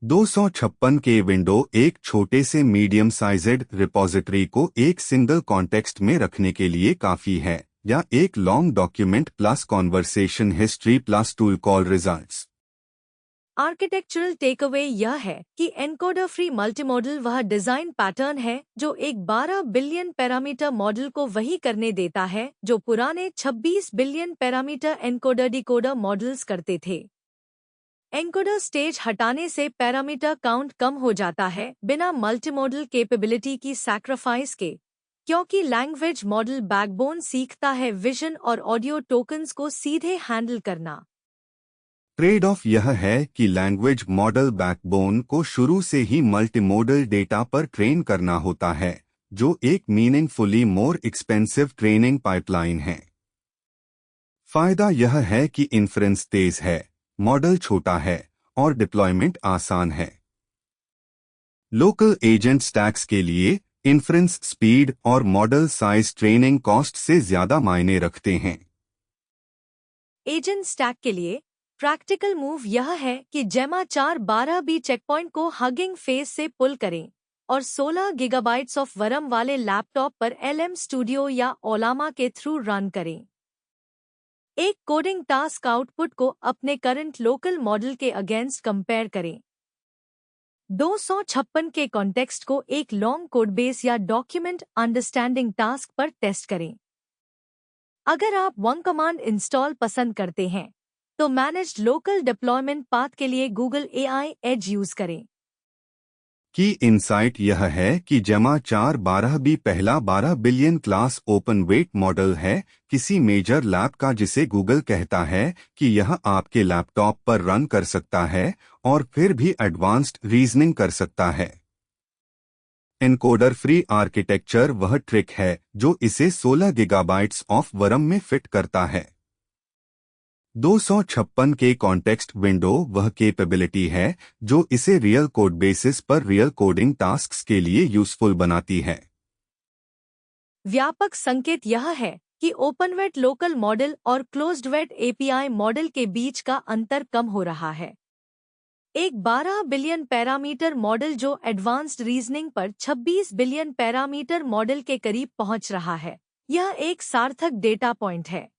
256 के विंडो एक छोटे से मीडियम साइजेड रिपोजिटरी को एक सिंगल कॉन्टेक्स्ट में रखने के लिए काफी है, या एक long document plus conversation history plus tool call results. Architectural takeaway यह है कि एनकोडर फ्री मल्टीमॉडल वह डिजाइन पैटर्न है जो एक 12 बिलियन पैरामीटर मॉडल को वही करने देता है जो पुराने 26 billion parameter encoder decoder models करते थे। एनकोडर स्टेज हटाने से पैरामीटर काउंट कम हो जाता है बिना मल्टीमॉडल कैपेबिलिटी की सैक्रिफाइस के, क्योंकि लैंग्वेज मॉडल बैकबोन सीखता है विजन और ऑडियो टोकन्स को सीधे हैंडल करना। ट्रेड ऑफ यह है कि लैंग्वेज मॉडल बैकबोन को शुरू से ही मल्टीमोडल डेटा पर ट्रेन करना होता है, जो एक meaningfully more expensive training pipeline है। फायदा यह है कि इन्फ्रेंस तेज है, मॉडल छोटा है और डिप्लॉयमेंट आसान है। लोकल एजेंट स्टैक्स के लिए इन्फ्रेंस स्पीड और मॉडल साइज ट्रेनिंग कॉस्ट से ज्यादा मायने रखते हैं। एजेंट स्टैक के लिए प्रैक्टिकल मूव यह है कि जेमा 412 बी चेकपॉइंट को हगिंग फेस से पुल करें और 16 गीगाबाइट्स ऑफ वरम वाले लैपटॉप पर LM स्टूडियो या ओलामा के थ्रू रन करें। एक कोडिंग टास्क आउटपुट को अपने करंट लोकल मॉडल के अगेंस्ट कंपेयर करें। 256 के कॉन्टेक्स्ट को एक लॉन्ग कोड बेस या डॉक्यूमेंट अंडरस्टैंडिंग टास्क पर टेस्ट करें। अगर आप वन कमांड इंस्टॉल पसंद करते हैं तो मैनेज्ड लोकल डिप्लॉयमेंट पाथ के लिए गूगल AI एज यूज करें। की इनसाइट यह है कि जेमा 412 भी पहला 12 billion class open weight model है किसी मेजर लैब का, जिसे गूगल कहता है कि यह आपके लैपटॉप पर रन कर सकता है और फिर भी एडवांस्ड रीजनिंग कर सकता है। एनकोडर फ्री आर्किटेक्चर वह ट्रिक है जो इसे 16 गीगाबाइट्स ऑफ वरम में फिट करता है। 256 के कॉन्टेक्स्ट विंडो वह कैपेबिलिटी है जो इसे रियल कोड बेसिस पर रियल कोडिंग टास्क्स के लिए यूजफुल बनाती है। व्यापक संकेत यह है कि ओपनवेट लोकल मॉडल और क्लोज्डवेट API मॉडल के बीच का अंतर कम हो रहा है। एक 12 बिलियन पैरामीटर मॉडल जो एडवांस्ड रीजनिंग पर 26 बिलियन पैरामीटर मॉडल के करीब पहुंच रहा है, यह एक सार्थक डेटा पॉइंट है।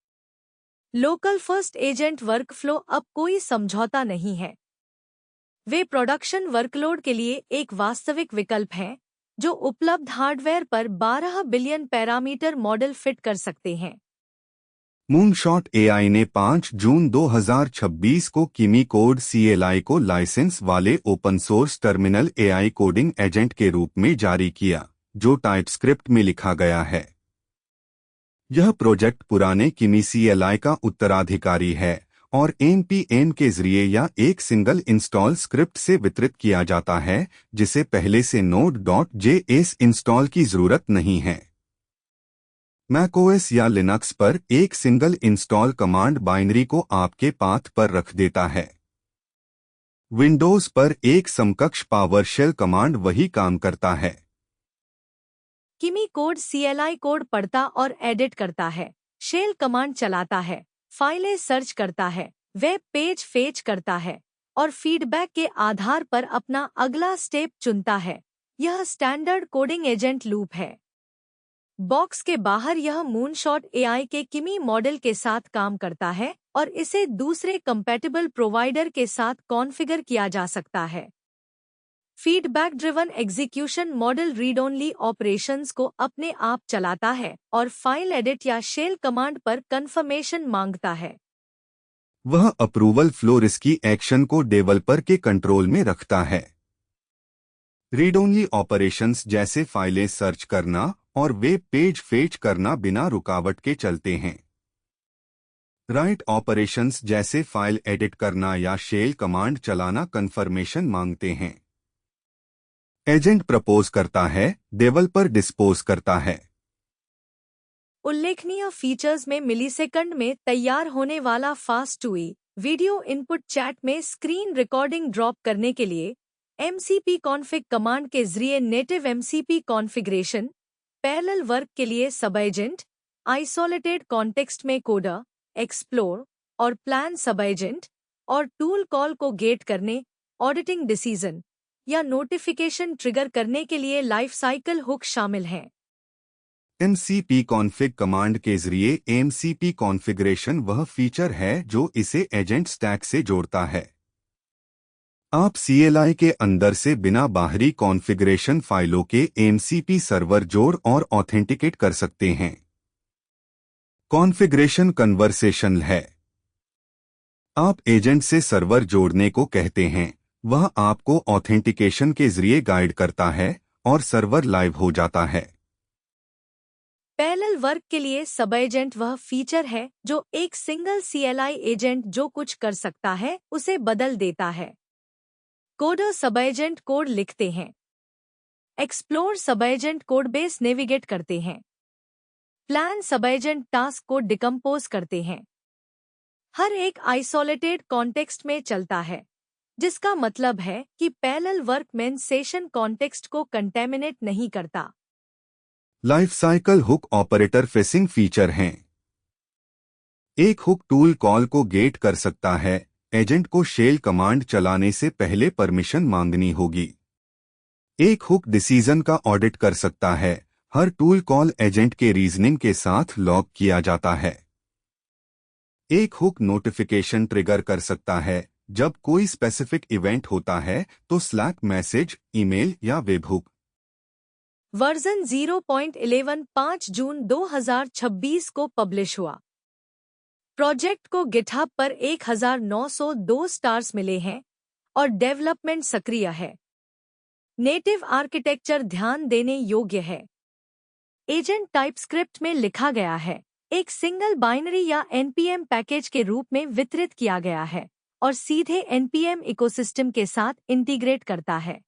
लोकल फर्स्ट एजेंट वर्कफ्लो अब कोई समझौता नहीं है। वे प्रोडक्शन वर्कलोड के लिए एक वास्तविक विकल्प हैं जो उपलब्ध हार्डवेयर पर 12 बिलियन पैरामीटर मॉडल फिट कर सकते हैं। मूनशॉट AI ने 5 जून 2026 को किमी कोड CLI को लाइसेंस वाले open source terminal AI coding agent के रूप में जारी किया, जो टाइपस्क्रिप्ट में लिखा गया है। यह प्रोजेक्ट पुराने किमी CLI का उत्तराधिकारी है और npm के जरिए या एक सिंगल इंस्टॉल स्क्रिप्ट से वितरित किया जाता है, जिसे पहले से node.js इंस्टॉल की जरूरत नहीं है। macOS या लिनक्स पर एक सिंगल इंस्टॉल कमांड बाइनरी को आपके पाथ पर रख देता है। विंडोज पर एक समकक्ष पावरशेल कमांड वही काम करता है। किमी कोड CLI कोड पढ़ता और एडिट करता है, शेल कमांड चलाता है फाइलें सर्च करता है, वेब पेज फेच करता है और फीडबैक के आधार पर अपना अगला स्टेप चुनता है। यह स्टैंडर्ड कोडिंग एजेंट लूप है। बॉक्स के बाहर यह मूनशॉट एआई के किमी मॉडल के साथ काम करता है और इसे दूसरे कंपैटिबल प्रोवाइडर के साथ कॉन्फ़िगर किया जा सकता है। Feedback driven execution model read only operations को अपने आप चलाता है और फाइल एडिट या शेल कमांड पर कंफर्मेशन मांगता है। वह अप्रूवल फ्लो रिस्की एक्शन को डेवलपर के कंट्रोल में रखता है। रीड ओनली ऑपरेशंस जैसे फाइलें सर्च करना और वेब पेज फेच करना बिना रुकावट के चलते हैं। राइट ऑपरेशंस जैसे फाइल एडिट करना या शेल कमांड चलाना कंफर्मेशन मांगते हैं। एजेंट प्रपोज करता है, डेवलपर डिस्पोज करता है। उल्लेखनीय फीचर्स में मिलीसेकंड में तैयार होने वाला फास्ट टूई वीडियो इनपुट, चैट में स्क्रीन रिकॉर्डिंग ड्रॉप करने के लिए MCP कॉन्फ़िग कमांड के जरिए native MCP configuration, parallel work के लिए सब एजेंट, आइसोलेटेड कॉन्टेक्स्ट में कोडर, एक्सप्लोर और प्लान सब एजेंट और टूल कॉल को गेट करने, ऑडिटिंग डिसीजन या नोटिफिकेशन ट्रिगर करने के लिए लाइफ साइकिल हुक शामिल हैं। MCP कॉन्फ़िग कमांड के जरिए MCP कॉन्फ़िगरेशन वह फीचर है जो इसे एजेंट स्टैक से जोड़ता है। आप CLI के अंदर से बिना बाहरी कॉन्फ़िगरेशन फाइलों के MCP सर्वर जोड़ और ऑथेंटिकेट कर सकते हैं। कॉन्फ़िगरेशन कन्वर्सेशनल है। आप एजेंट से सर्वर जोड़ने को कहते हैं, वह आपको ऑथेंटिकेशन के जरिए गाइड करता है और सर्वर लाइव हो जाता है। पैरेलल वर्क के लिए सब एजेंट वह फीचर है जो एक सिंगल CLI एजेंट जो कुछ कर सकता है उसे बदल देता है। कोडर सब एजेंट कोड लिखते हैं। एक्सप्लोर सब एजेंट कोड बेस नेविगेट करते हैं। प्लान सब एजेंट टास्क को डिकम्पोज करते हैं। हर एक आइसोलेटेड कॉन्टेक्स्ट में चलता है, जिसका मतलब है कि parallel work main session context को कंटेमिनेट नहीं करता। Life cycle hook operator facing feature हैं। एक हुक टूल कॉल को गेट कर सकता है। एजेंट को शेल कमांड चलाने से पहले परमिशन मांगनी होगी। एक हुक डिसीजन का ऑडिट कर सकता है। हर टूल कॉल एजेंट के रीजनिंग के साथ लॉग किया जाता है। एक हुक नोटिफिकेशन ट्रिगर कर सकता है। जब कोई स्पेसिफिक इवेंट होता है तो स्लैक मैसेज, ईमेल या वेब हुक। वर्जन 0.11 5 जून 2026 को पब्लिश हुआ। प्रोजेक्ट को गिटहब पर 1902 स्टार्स मिले हैं और डेवलपमेंट सक्रिय है। नेटिव आर्किटेक्चर ध्यान देने योग्य है। एजेंट टाइपस्क्रिप्ट में लिखा गया है, एक सिंगल बाइनरी या NPM पैकेज के रूप में वितरित किया गया है और सीधे NPM इकोसिस्टम के साथ इंटीग्रेट करता है।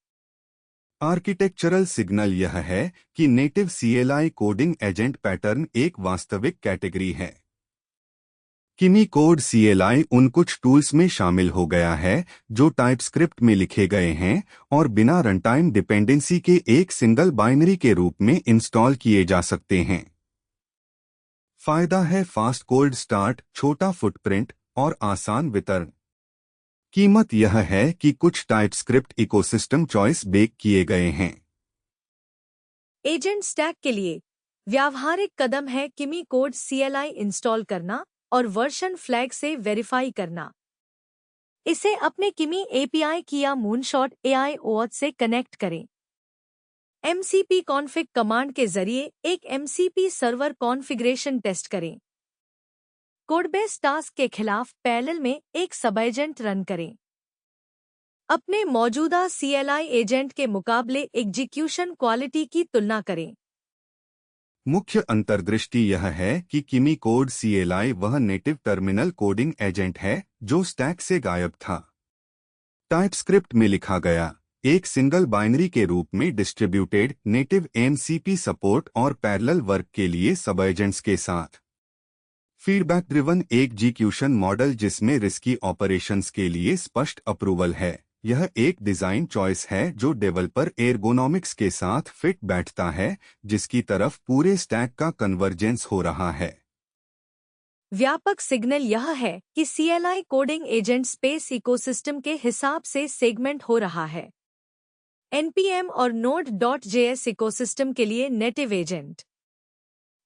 आर्किटेक्चरल सिग्नल यह है कि native CLI coding agent pattern एक वास्तविक कैटेगरी है। किमी कोड CLI उन कुछ टूल्स में शामिल हो गया है जो टाइपस्क्रिप्ट में लिखे गए हैं और बिना रनटाइम डिपेंडेंसी के एक सिंगल बाइनरी के रूप में इंस्टॉल किए जा सकते हैं। फायदा है फास्ट कोल्ड स्टार्ट, छोटा फुटप्रिंट और आसान वितरण। कीमत यह है कि कुछ टाइपस्क्रिप्ट इकोसिस्टम चॉइस बेक किए गए हैं। एजेंट स्टैक के लिए व्यावहारिक कदम है किमी कोड CLI इंस्टॉल करना और वर्जन फ्लैग से वेरीफाई करना। इसे अपने किमी API की या मूनशॉट AI OAuth से कनेक्ट करें। MCP कॉन्फ़िग कमांड के जरिए एक MCP सर्वर कॉन्फ़िगरेशन टेस्ट करें। कोडबेस टास्क के खिलाफ पैरेलल में एक सब एजेंट रन करें। अपने मौजूदा CLI एजेंट के मुकाबले एग्जीक्यूशन क्वालिटी की तुलना करें। मुख्य अंतर्दृष्टि यह है कि किमी कोड CLI वह नेटिव टर्मिनल कोडिंग एजेंट है जो स्टैक से गायब था। टाइपस्क्रिप्ट में लिखा गया, एक सिंगल बाइनरी के रूप में डिस्ट्रीब्यूटेड नेटिव MCP सपोर्ट और पैरेलल वर्क के लिए सब एजेंट्स के साथ। फीडबैक ड्रिवन एग्जीक्यूशन मॉडल जिसमें रिस्की ऑपरेशंस के लिए स्पष्ट अप्रूवल है। यह एक डिज़ाइन चॉइस है जो डेवलपर एर्गोनॉमिक्स के साथ फिट बैठता है, जिसकी तरफ पूरे स्टैक का कन्वर्जेंस हो रहा है। व्यापक सिग्नल यह है कि CLI coding agent space ecosystem के हिसाब से सेगमेंट हो रहा है। NPM और Node.js इकोसिस्टम के लिए नेटिव एजेंट,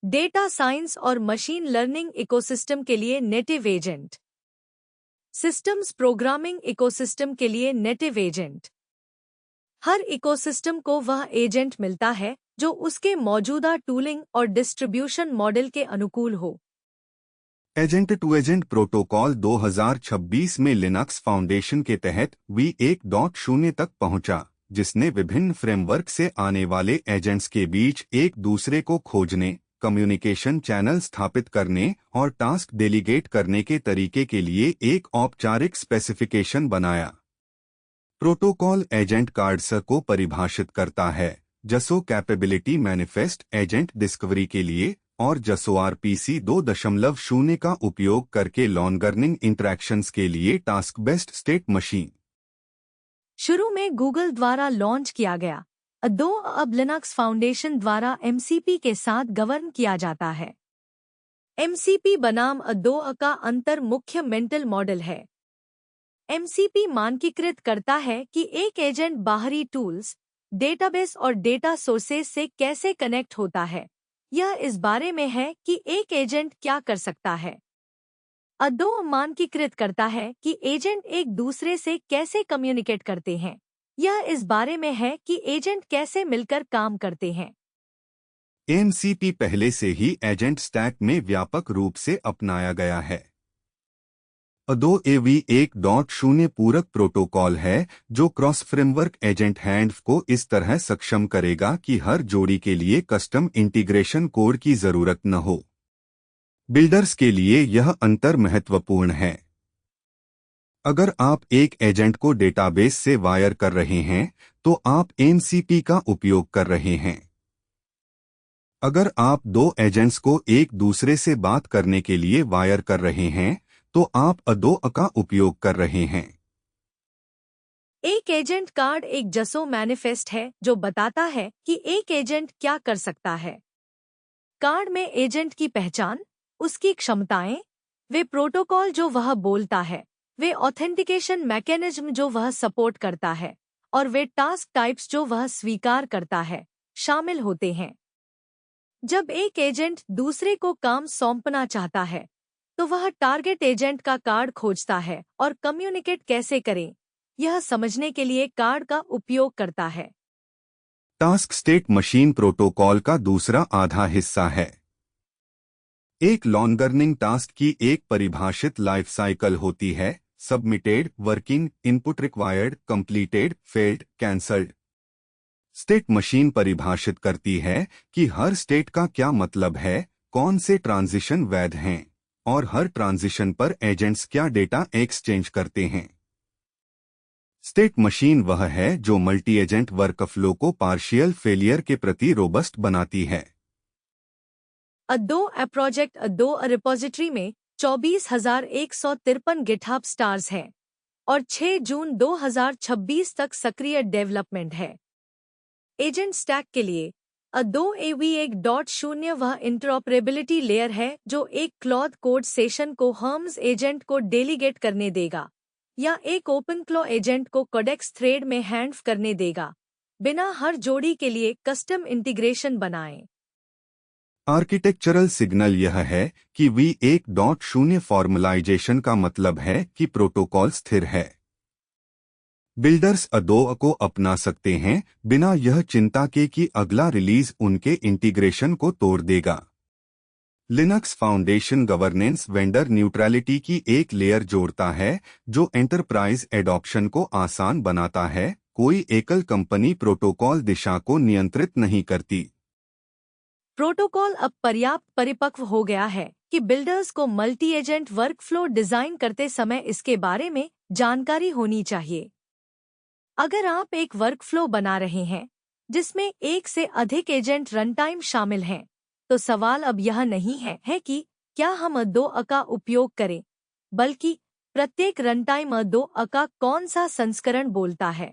डेटा साइंस और मशीन लर्निंग इकोसिस्टम के लिए native agent, systems programming ecosystem के लिए नेटिव एजेंट। हर इकोसिस्टम को वह एजेंट मिलता है जो उसके मौजूदा टूलिंग और डिस्ट्रीब्यूशन मॉडल के अनुकूल हो। एजेंट टू एजेंट प्रोटोकॉल 2026 में लिनक्स फाउंडेशन के तहत V1.0 तक पहुंचा, जिसने विभिन्न फ्रेमवर्क से आने वाले एजेंट्स के बीच एक दूसरे को खोजने, कम्युनिकेशन चैनल स्थापित करने और टास्क डेलीगेट करने के तरीके के लिए एक औपचारिक स्पेसिफिकेशन बनाया। प्रोटोकॉल एजेंट कार्ड्स को परिभाषित करता है, जसो कैपेबिलिटी मैनिफेस्ट एजेंट डिस्कवरी के लिए और जसो RPC 2.0 का उपयोग करके लॉन्गर्निंग इंटरैक्शंस के लिए टास्क बेस्ड स्टेट मशीन। शुरू में गूगल द्वारा लॉन्च किया गया अदो अब लिनक्स फाउंडेशन द्वारा MCP के साथ गवर्न किया जाता है। MCP बनाम अदो का अंतर मुख्य मेंटल मॉडल है। MCP मानकीकृत करता है कि एक एजेंट बाहरी टूल्स, डेटाबेस और डेटा सोर्सेस से कैसे कनेक्ट होता है। यह इस बारे में है कि एक एजेंट क्या कर सकता है। अदो मानकीकृत करता है कि एजेंट एक दूसरे से कैसे कम्युनिकेट करते हैं। यह इस बारे में है कि एजेंट कैसे मिलकर काम करते हैं। MCP पहले से ही एजेंट स्टैक में व्यापक रूप से अपनाया गया है। अदो AV1.0 पूरक प्रोटोकॉल है जो क्रॉस फ्रेमवर्क एजेंट हैंड्स को इस तरह सक्षम करेगा कि हर जोड़ी के लिए कस्टम इंटीग्रेशन कोड की जरूरत न हो। बिल्डर्स के लिए यह अंतर महत्वपूर्ण है। अगर आप एक एजेंट को डेटाबेस से वायर कर रहे हैं, तो आप MCP का उपयोग कर रहे हैं। अगर आप दो एजेंट्स को एक दूसरे से बात करने के लिए वायर कर रहे हैं, तो आप अदो का उपयोग कर रहे हैं। एक एजेंट कार्ड एक जसो मैनिफेस्ट है जो बताता है कि एक एजेंट क्या कर सकता है। कार्ड में एजेंट की पहचान, उसकी क्षमताएं, वे प्रोटोकॉल जो वह बोलता है, वे ऑथेंटिकेशन मैकेनिज्म जो वह सपोर्ट करता है और वे टास्क टाइप्स जो वह स्वीकार करता है, शामिल होते हैं। जब एक एजेंट दूसरे को काम सौंपना चाहता है, तो वह टारगेट एजेंट का कार्ड खोजता है और कम्युनिकेट कैसे करें, यह समझने के लिए कार्ड का उपयोग करता है। टास्क स्टेट मशीन प्रोटोकॉल का दूसरा आधा हिस्सा है। एक लॉन्गर्निंग टास्क की एक परिभाषित लाइफ साइकिल होती है: submitted, working, input required, completed, failed, cancelled. State machine परिभाषित करती है कि हर स्टेट का क्या मतलब है, कौन से ट्रांजिशन वैध हैं और हर ट्रांजिशन पर एजेंट्स क्या डेटा एक्सचेंज करते हैं। स्टेट मशीन वह है जो मल्टी एजेंट वर्कफ्लो को पार्शियल फेलियर के प्रति रोबस्ट बनाती है। अदो प्रोजेक्ट अदो रिपोजिटरी में 24,153 गिटहब स्टार्स हैं और 6 जून 2026 तक सक्रिय डेवलपमेंट है। एजेंट स्टैक के लिए अदो AV1.0 वह इंटरऑपरेबिलिटी लेयर है जो एक क्लॉथ कोड सेशन को हर्म्स एजेंट को डेलीगेट करने देगा या एक ओपन क्लॉ एजेंट को कोडेक्स थ्रेड में हैंड्स करने देगा, बिना हर जोड़ी के लिए कस्टम इंटीग्रेशन बनाए। आर्किटेक्चरल सिग्नल यह है कि V1.0 फॉर्मलाइजेशन का मतलब है कि प्रोटोकॉल स्थिर है। बिल्डर्स अदो को अपना सकते हैं बिना यह चिंता के कि अगला रिलीज उनके इंटीग्रेशन को तोड़ देगा। Linux foundation governance vendor neutrality की एक लेयर जोड़ता है जो एंटरप्राइज एडॉप्शन को आसान बनाता है। कोई एकल कंपनी प्रोटोकॉल दिशा को नियंत्रित नहीं करती। प्रोटोकॉल अब पर्याप्त परिपक्व हो गया है कि बिल्डर्स को मल्टी एजेंट वर्कफ्लो डिजाइन करते समय इसके बारे में जानकारी होनी चाहिए। अगर आप एक वर्कफ्लो बना रहे हैं जिसमें एक से अधिक एजेंट रनटाइम शामिल हैं, तो सवाल अब यह नहीं है कि क्या हम अदो का उपयोग करें, बल्कि प्रत्येक रनटाइम अदो का कौन सा संस्करण बोलता है।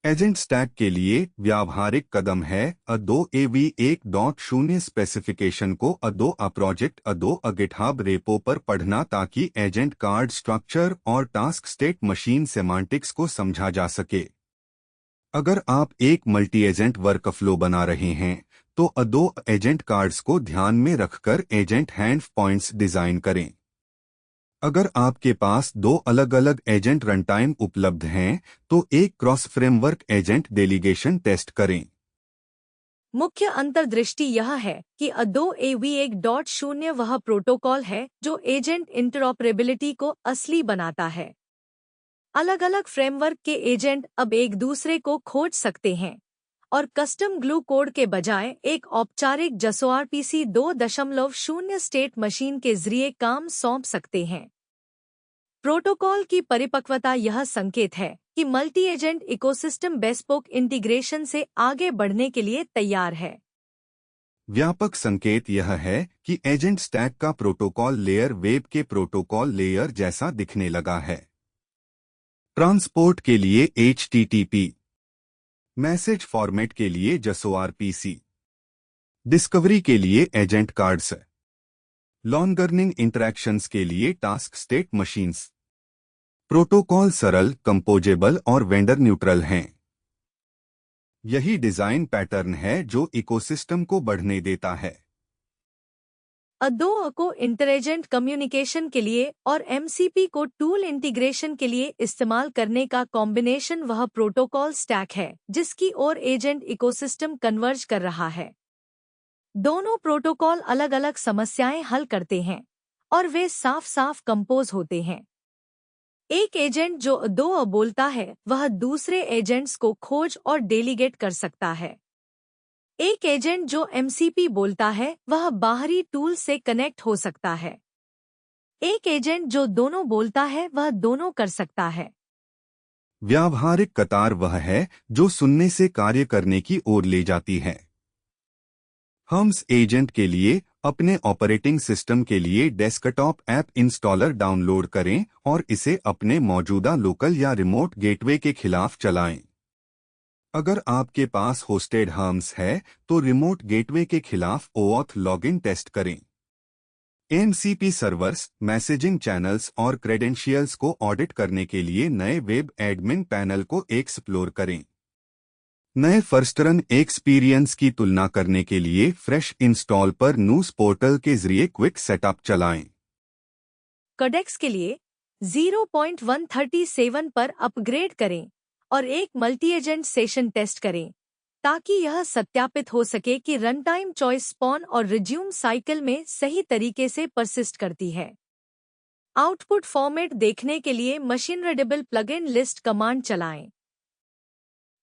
एजेंट स्टैक के लिए व्यावहारिक कदम है अदो AV1.0 स्पेसिफिकेशन को अदो प्रोजेक्ट अदो गिटहब रेपो पर पढ़ना ताकि एजेंट कार्ड स्ट्रक्चर और टास्क स्टेट मशीन सेमांटिक्स को समझा जा सके। अगर आप एक मल्टी एजेंट वर्कफ्लो बना रहे हैं तो अदो एजेंट कार्ड्स को ध्यान में रखकर एजेंट हैंड पॉइंट्स डिजाइन करें। अगर आपके पास दो अलग अलग एजेंट रनटाइम उपलब्ध हैं तो एक cross framework agent delegation test करें। मुख्य अंतर्दृष्टि यह है कि अदो AV1.0 वह प्रोटोकॉल है जो एजेंट इंटरऑपरेबिलिटी को असली बनाता है। अलग अलग फ्रेमवर्क के एजेंट अब एक दूसरे को खोज सकते हैं और कस्टम ग्लू कोड के बजाय एक औपचारिक JSONRPC 2.0 स्टेट मशीन के जरिए काम सौंप सकते हैं। प्रोटोकॉल की परिपक्वता यह संकेत है कि multi agent ecosystem bespoke integration से आगे बढ़ने के लिए तैयार है। व्यापक संकेत यह है कि एजेंट स्टैक का प्रोटोकॉल लेयर वेब के प्रोटोकॉल लेयर जैसा दिखने लगा है। ट्रांसपोर्ट के लिए HTTP, मैसेज फॉर्मेट के लिए JSONRPC, डिस्कवरी के लिए एजेंट कार्ड्स, लॉन्गर्निंग इंटरैक्शंस के लिए टास्क स्टेट मशीन्स। प्रोटोकॉल सरल, कंपोजेबल और वेंडर न्यूट्रल हैं। यही डिजाइन पैटर्न है जो इकोसिस्टम को बढ़ने देता है। अदो को इंटरेजेंट कम्युनिकेशन के लिए और MCP को टूल इंटीग्रेशन के लिए इस्तेमाल करने का कॉम्बिनेशन वह प्रोटोकॉल स्टैक है जिसकी ओर एजेंट इकोसिस्टम कन्वर्ज कर रहा है। दोनों प्रोटोकॉल अलग अलग समस्याएं हल करते हैं और वे साफ साफ कंपोज होते हैं। एक एजेंट जो अदो बोलता है वह दूसरे एजेंट्स को खोज और डेलीगेट कर सकता है। एक एजेंट जो MCP बोलता है वह बाहरी टूल से कनेक्ट हो सकता है। एक एजेंट जो दोनों बोलता है वह दोनों कर सकता है। व्यावहारिक कतार वह है जो सुनने से कार्य करने की ओर ले जाती है। हम्स एजेंट के लिए अपने ऑपरेटिंग सिस्टम के लिए डेस्कटॉप ऐप इंस्टॉलर डाउनलोड करें और इसे अपने मौजूदा लोकल या रिमोट गेटवे के खिलाफ चलाएं। अगर आपके पास होस्टेड हम्स है तो रिमोट गेटवे के खिलाफ OAuth लॉगिन टेस्ट करें। MCP सर्वर्स, मैसेजिंग चैनल्स और क्रेडेंशियल्स को ऑडिट करने के लिए नए वेब एडमिन पैनल को एक्सप्लोर करें। नए फर्स्टरन एक्सपीरियंस की तुलना करने के लिए फ्रेश इंस्टॉल पर नूस पोर्टल के जरिए क्विक सेटअप चलाएं। कोडेक्स के लिए 0.137 पर अपग्रेड करें और एक मल्टी एजेंट सेशन टेस्ट करें ताकि यह सत्यापित हो सके कि रन टाइम चॉइस स्पॉन और रिज्यूम साइकिल में सही तरीके से परसिस्ट करती है। आउटपुट फॉर्मेट देखने के लिए machine readable plugin list command चलाएं।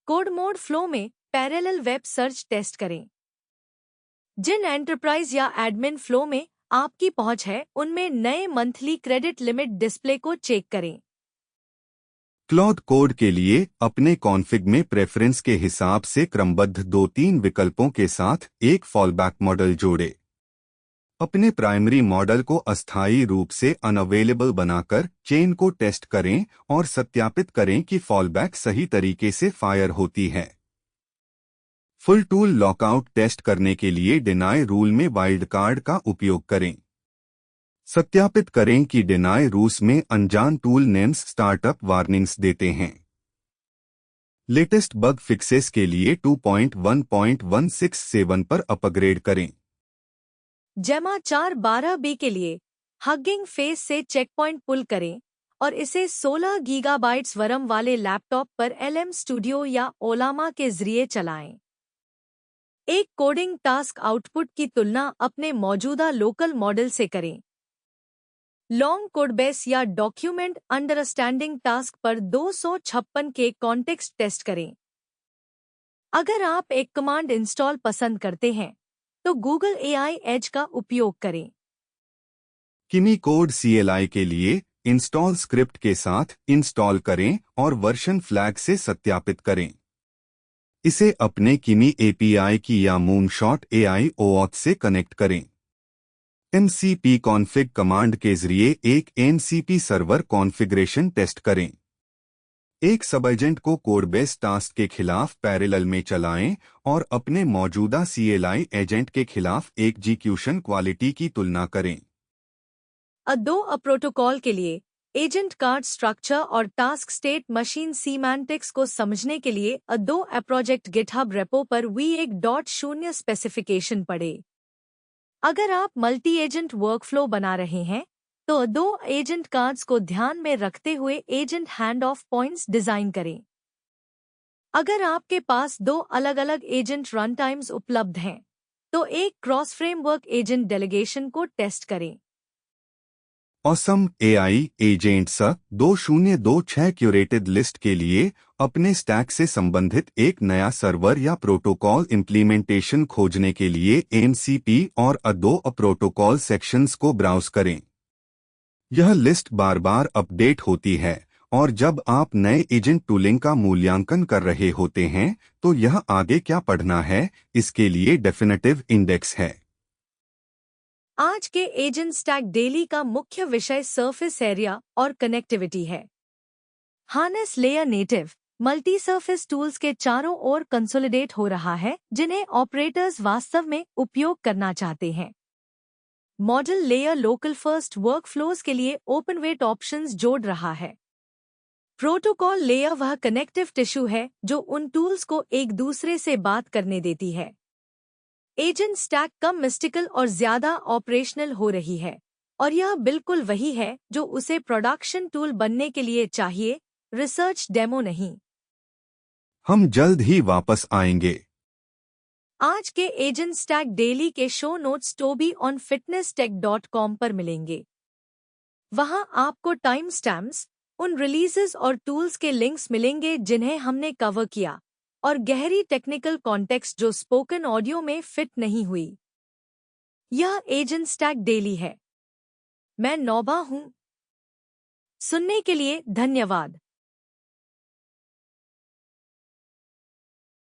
कोड मोड फ्लो में पैरेलल वेब सर्च टेस्ट करें। जिन एंटरप्राइज या एडमिन फ्लो में आपकी पहुंच है उनमें नए मंथली क्रेडिट लिमिट डिस्प्ले को चेक करें। क्लॉड कोड के लिए अपने कॉन्फ़िग में प्रेफरेंस के हिसाब से क्रमबद्ध 2-3 विकल्पों के साथ एक फॉलबैक मॉडल जोड़े। अपने प्राइमरी मॉडल को अस्थायी रूप से अनअवेलेबल बनाकर चेन को टेस्ट करें और सत्यापित करें कि फॉलबैक सही तरीके से फायर होती है। फुल टूल लॉकआउट टेस्ट करने के लिए डिनाई रूल में वाइल्ड कार्ड का उपयोग करें। सत्यापित करें कि डिनाई रूल्स में अनजान टूल नेम्स स्टार्टअप वार्निंग्स देते हैं। लेटेस्ट बग फिक्सेस के लिए 2.1.167 पर अपग्रेड करें। जेमा 412B के लिए हगिंग फेस से चेकपॉइंट पुल करें और इसे 16 गीगाबाइट्स वरम वाले लैपटॉप पर LM स्टूडियो या ओलामा के जरिए चलाएं। एक कोडिंग टास्क आउटपुट की तुलना अपने मौजूदा लोकल मॉडल से करें। लॉन्ग कोडबेस या डॉक्यूमेंट अंडरस्टैंडिंग टास्क पर 256 के कॉन्टेक्स्ट टेस्ट करें। अगर आप एक कमांड इंस्टॉल पसंद करते हैं तो गूगल AI एज का उपयोग करें। किमी कोड CLI के लिए इंस्टॉल स्क्रिप्ट के साथ इंस्टॉल करें और वर्जन फ्लैग से सत्यापित करें। इसे अपने किमी API की या मूनशॉट AI OAuth से कनेक्ट करें। MCP कॉन्फ़िग कमांड के जरिए एक MCP सर्वर कॉन्फ़िगरेशन टेस्ट करें। एक सब एजेंट को कोड बेस्ड टास्क के खिलाफ पैरेलल में चलाएं और अपने मौजूदा CLI एजेंट के खिलाफ एग्जीक्यूशन क्वालिटी की तुलना करें। दो प्रोटोकॉल के लिए एजेंट कार्ड स्ट्रक्चर और टास्क स्टेट मशीन सीमेंटिक्स को समझने के लिए दो प्रोजेक्ट गिटहब रेपो पर V1.0 स्पेसिफिकेशन पढ़े। अगर आप मल्टी एजेंट वर्कफ्लो बना रहे हैं तो दो एजेंट कार्ड्स को ध्यान में रखते हुए agent hand of points design करें। अगर आपके पास दो अलग अलग एजेंट रन टाइम्स उपलब्ध हैं तो एक क्रॉस फ्रेमवर्क एजेंट डेलीगेशन को टेस्ट करें। Awesome AI agents 2026 curated list के लिए अपने स्टैक से संबंधित एक नया सर्वर या प्रोटोकॉल इंप्लीमेंटेशन खोजने के लिए MCP और दो प्रोटोकॉल सेक्शंस को ब्राउज करें। यह लिस्ट बार बार अपडेट होती है और जब आप नए एजेंट टूलिंग का मूल्यांकन कर रहे होते हैं तो यह आगे क्या पढ़ना है इसके लिए डेफिनेटिव इंडेक्स है। आज के एजेंट स्टैक डेली का मुख्य विषय सरफेस एरिया और कनेक्टिविटी है। Harness layer native multi surface tools के चारों ओर कंसोलिडेट हो रहा है जिन्हें ऑपरेटर्स वास्तव में उपयोग करना चाहते हैं। Model layer local first workflows के लिए ओपनवेट ऑप्शंस जोड़ रहा है। प्रोटोकॉल लेयर वह कनेक्टिव टिश्यू है जो उन टूल्स को एक दूसरे से बात करने देती है। एजेंट स्टैक कम मिस्टिकल और ज्यादा ऑपरेशनल हो रही है और यह बिल्कुल वही है जो उसे प्रोडक्शन टूल बनने के लिए चाहिए, रिसर्च डेमो नहीं। हम जल्द ही वापस आएंगे। आज के एजेंट स्टैक डेली के शो नोट्स tobyonfitnesstech.com पर मिलेंगे। वहां आपको टाइम स्टैम्प्स, उन रिलीजेस और टूल्स के लिंक्स मिलेंगे जिन्हें हमने कवर किया और गहरी टेक्निकल कॉन्टेक्स्ट जो स्पोकन ऑडियो में फिट नहीं हुई। यह एजेंट स्टैक डेली है। मैं नौबा हूं। सुनने के लिए धन्यवाद।